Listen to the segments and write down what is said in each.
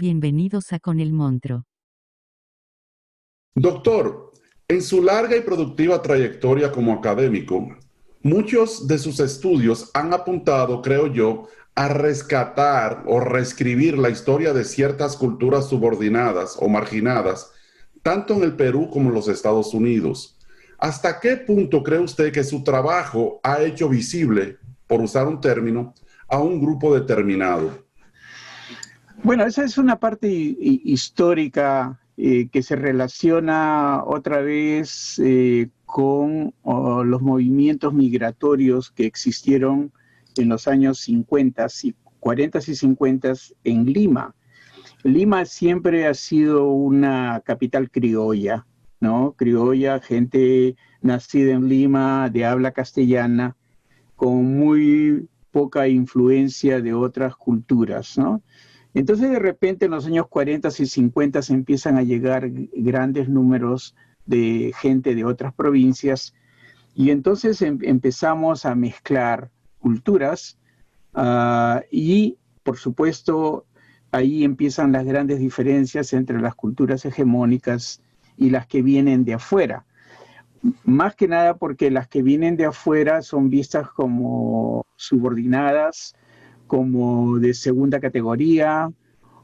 Bienvenidos a Con el Montro. Doctor, en su larga y productiva trayectoria como académico, muchos de sus estudios han apuntado, creo yo, a rescatar o reescribir la historia de ciertas culturas subordinadas o marginadas, tanto en el Perú como en los Estados Unidos. ¿Hasta qué punto cree usted que su trabajo ha hecho visible, por usar un término, a un grupo determinado? Bueno, esa es una parte histórica que se relaciona otra vez con los movimientos migratorios que existieron en los años 50, 40 y 50 en Lima. Lima siempre ha sido una capital criolla, ¿no? Criolla, gente nacida en Lima, de habla castellana, con muy poca influencia de otras culturas, ¿no? Entonces, de repente, en los años 40 y 50 empiezan a llegar grandes números de gente de otras provincias y entonces empezamos a mezclar culturas y, por supuesto, ahí empiezan las grandes diferencias entre las culturas hegemónicas y las que vienen de afuera. Más que nada porque las que vienen de afuera son vistas como subordinadas, como de segunda categoría,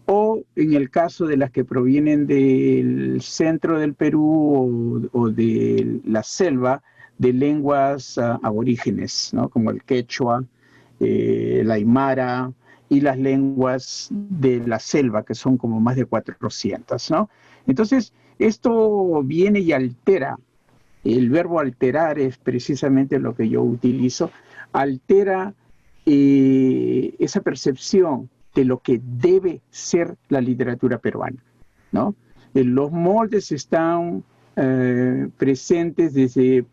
o en el caso de las que provienen del centro del Perú o de la selva, de lenguas aborígenes, ¿no? Como el quechua, la aymara y las lenguas de la selva, que son como más de 400, ¿no? Entonces, esto viene y altera. El verbo alterar es precisamente lo que yo utilizo, altera esa percepción de lo que debe ser la literatura peruana, ¿no? Los moldes están presentes desde,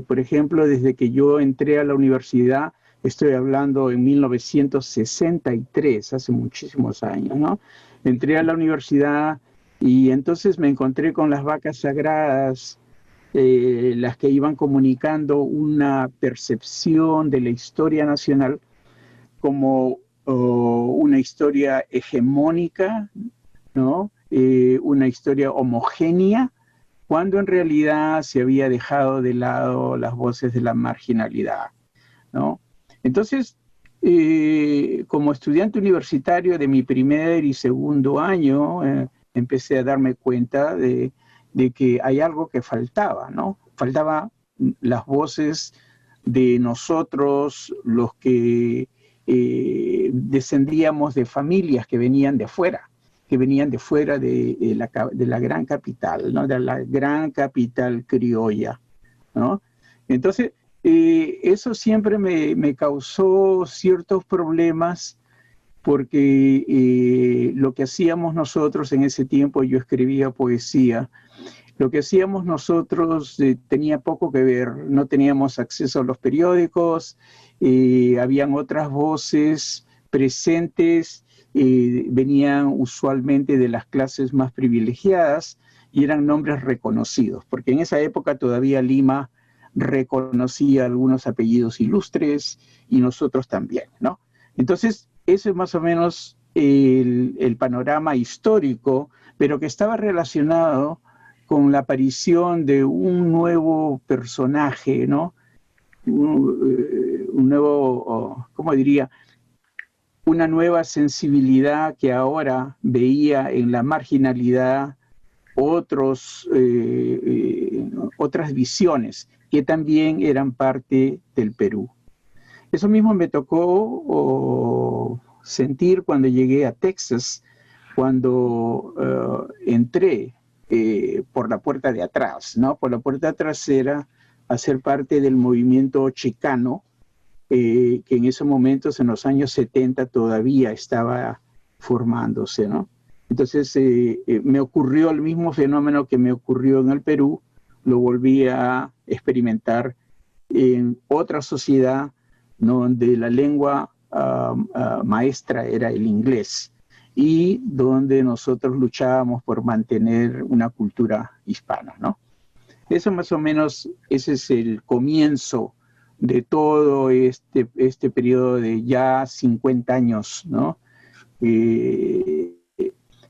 por ejemplo, desde que yo entré a la universidad, estoy hablando en 1963, hace muchísimos años, ¿no? Entré a la universidad y entonces me encontré con las vacas sagradas, las que iban comunicando una percepción de la historia nacional como una historia hegemónica, ¿no? Una historia homogénea, cuando en realidad se había dejado de lado las voces de la marginalidad, ¿no? Entonces, como estudiante universitario de mi primer y segundo año, empecé a darme cuenta de que hay algo que faltaba, ¿no? Faltaban las voces de nosotros, los que descendíamos de familias que venían de afuera, de la gran capital, ¿no? De la gran capital criolla, ¿no? Entonces, eso siempre me causó ciertos problemas porque lo que hacíamos nosotros en ese tiempo, yo escribía poesía, lo que hacíamos nosotros tenía poco que ver, no teníamos acceso a los periódicos, habían otras voces presentes, venían usualmente de las clases más privilegiadas y eran nombres reconocidos, porque en esa época todavía Lima reconocía algunos apellidos ilustres y nosotros también, ¿no? Entonces, ese es más o menos el panorama histórico, pero que estaba relacionado con la aparición de un nuevo personaje, ¿no? Un nuevo, ¿cómo diría? Una nueva sensibilidad que ahora veía en la marginalidad otras visiones que también eran parte del Perú. Eso mismo me tocó sentir cuando llegué a Texas, cuando entré por la puerta de atrás, ¿no? Por la puerta trasera a ser parte del movimiento chicano, que en esos momentos, en los años 70, todavía estaba formándose, ¿no? Entonces me ocurrió el mismo fenómeno que me ocurrió en el Perú, lo volví a experimentar en otra sociedad, ¿no? Donde la lengua maestra era el inglés y donde nosotros luchábamos por mantener una cultura hispana, ¿no? Eso más o menos, ese es el comienzo de todo este periodo de ya 50 años, ¿no?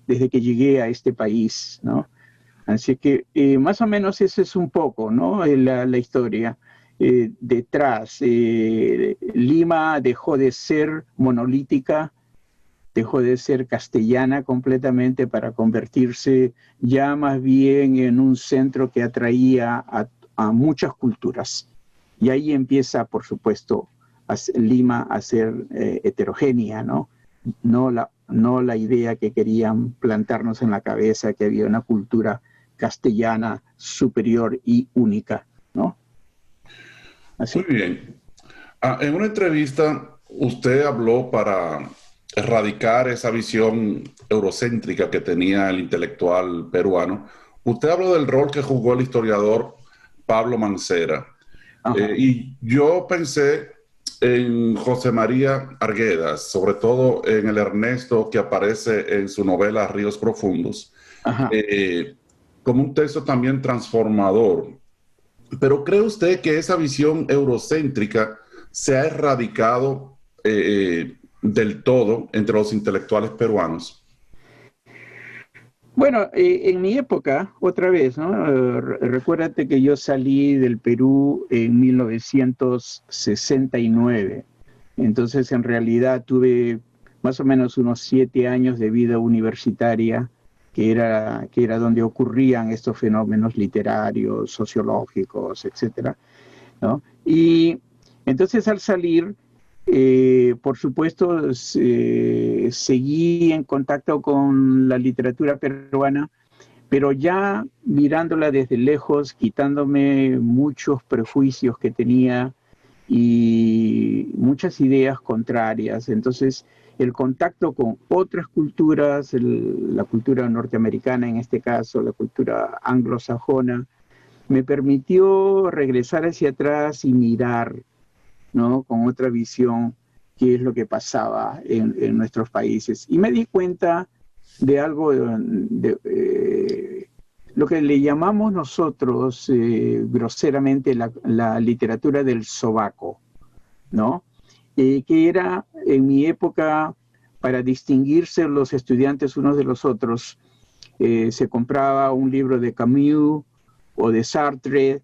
desde que llegué a este país, ¿no? Así que más o menos eso es un poco, ¿no? La historia. Detrás, Lima dejó de ser monolítica, dejó de ser castellana completamente para convertirse ya más bien en un centro que atraía a muchas culturas. Y ahí empieza, por supuesto, Lima a ser heterogénea, ¿no? No la idea que querían plantarnos en la cabeza, que había una cultura castellana superior y única, ¿no? Así. Muy bien. En una entrevista, usted habló para erradicar esa visión eurocéntrica que tenía el intelectual peruano. Usted habló del rol que jugó el historiador Pablo Mancera. Y yo pensé en José María Arguedas, sobre todo en el Ernesto que aparece en su novela Ríos Profundos, como un texto también transformador. Pero ¿cree usted que esa visión eurocéntrica se ha erradicado del todo entre los intelectuales peruanos? Bueno, en mi época, otra vez, ¿no? Recuérdate que yo salí del Perú en 1969. Entonces, en realidad, tuve más o menos unos 7 años de vida universitaria, que era donde ocurrían estos fenómenos literarios, sociológicos, etcétera, ¿no? Y entonces, al salir, por supuesto, seguí en contacto con la literatura peruana, pero ya mirándola desde lejos, quitándome muchos prejuicios que tenía y muchas ideas contrarias. Entonces, el contacto con otras culturas, la cultura norteamericana en este caso, la cultura anglosajona, me permitió regresar hacia atrás y mirar, ¿no? Con otra visión, qué es lo que pasaba en nuestros países. Y me di cuenta de algo, lo que le llamamos nosotros groseramente la literatura del sobaco, ¿no? Que era en mi época, para distinguirse los estudiantes unos de los otros, se compraba un libro de Camus o de Sartre,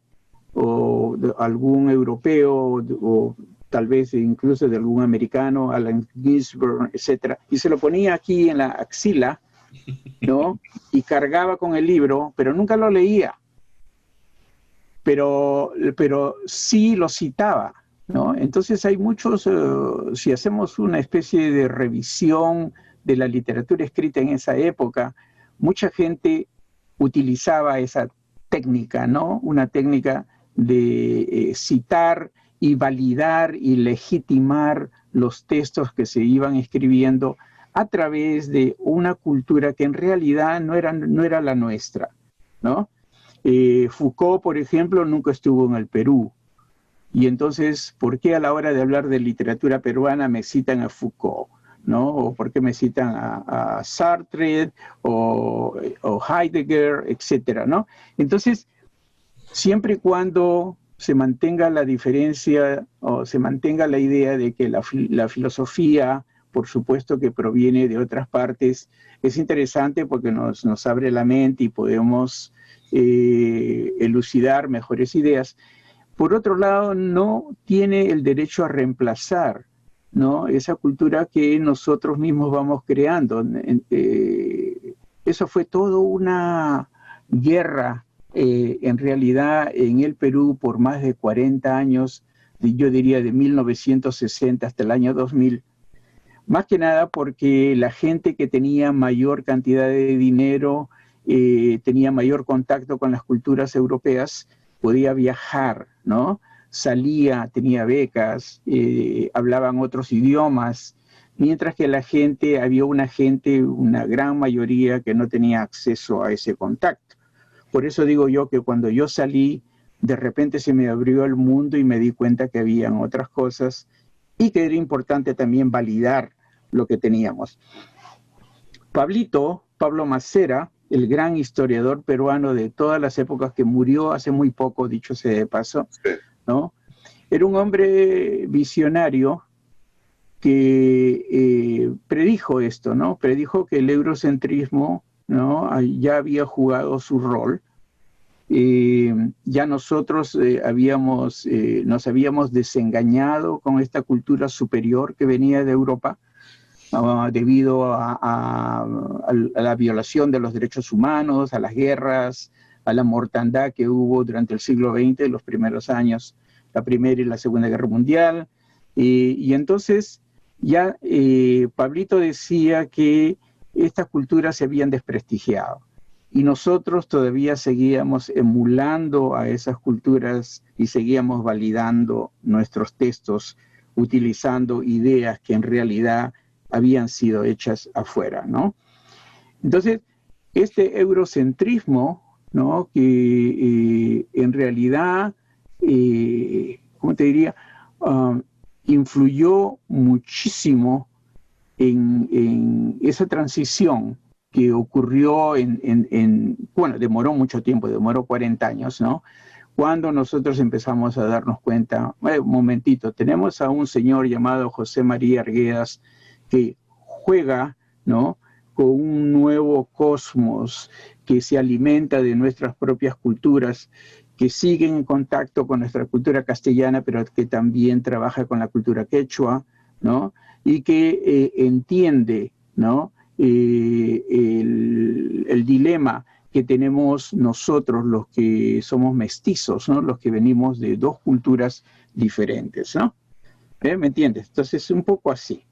o de algún europeo, o tal vez incluso de algún americano, Allen Ginsberg, etc. Y se lo ponía aquí en la axila, ¿no? Y cargaba con el libro, pero nunca lo leía. Pero sí lo citaba, ¿no? Entonces hay muchos, si hacemos una especie de revisión de la literatura escrita en esa época, mucha gente utilizaba esa técnica, ¿no? Una técnica de citar y validar y legitimar los textos que se iban escribiendo a través de una cultura que en realidad no era la nuestra, ¿no? Foucault, por ejemplo, nunca estuvo en el Perú. Y entonces, ¿por qué a la hora de hablar de literatura peruana me citan a Foucault, ¿no? ¿O por qué me citan a Sartre o Heidegger, etcétera, ¿no? Entonces, siempre y cuando se mantenga la diferencia o se mantenga la idea de que la filosofía, por supuesto que proviene de otras partes, es interesante porque nos abre la mente y podemos elucidar mejores ideas. Por otro lado, no tiene el derecho a reemplazar, ¿no? Esa cultura que nosotros mismos vamos creando. Eso fue todo una guerra, en realidad, en el Perú por más de 40 años, yo diría de 1960 hasta el año 2000, más que nada porque la gente que tenía mayor cantidad de dinero, tenía mayor contacto con las culturas europeas, podía viajar, ¿no? Salía, tenía becas, hablaban otros idiomas, mientras que había una gran mayoría que no tenía acceso a ese contacto. Por eso digo yo que cuando yo salí, de repente se me abrió el mundo y me di cuenta que habían otras cosas y que era importante también validar lo que teníamos. Pablo Mancera, el gran historiador peruano de todas las épocas, que murió hace muy poco, dicho sea de paso, ¿no? Era un hombre visionario que predijo esto, ¿no? Predijo que el eurocentrismo, ¿no?, ya había jugado su rol. Ya nosotros nos habíamos desengañado con esta cultura superior que venía de Europa, debido a la violación de los derechos humanos, a las guerras, a la mortandad que hubo durante el siglo XX, los primeros años, la Primera y la Segunda Guerra Mundial. Y entonces ya Pablito decía que estas culturas se habían desprestigiado. Y nosotros todavía seguíamos emulando a esas culturas y seguíamos validando nuestros textos, utilizando ideas que en realidad habían sido hechas afuera, ¿no? Entonces, este eurocentrismo, ¿no?, que en realidad, ¿cómo te diría?, influyó muchísimo en esa transición que ocurrió bueno, demoró mucho tiempo, demoró 40 años, ¿no? Cuando nosotros empezamos a darnos cuenta, un momentito, tenemos a un señor llamado José María Arguedas que juega, ¿no?, con un nuevo cosmos que se alimenta de nuestras propias culturas, que sigue en contacto con nuestra cultura castellana, pero que también trabaja con la cultura quechua, ¿no?, y que entiende, ¿no?, el dilema que tenemos nosotros, los que somos mestizos, ¿no?, los que venimos de dos culturas diferentes, ¿no? ¿Me entiendes? Entonces, un poco así.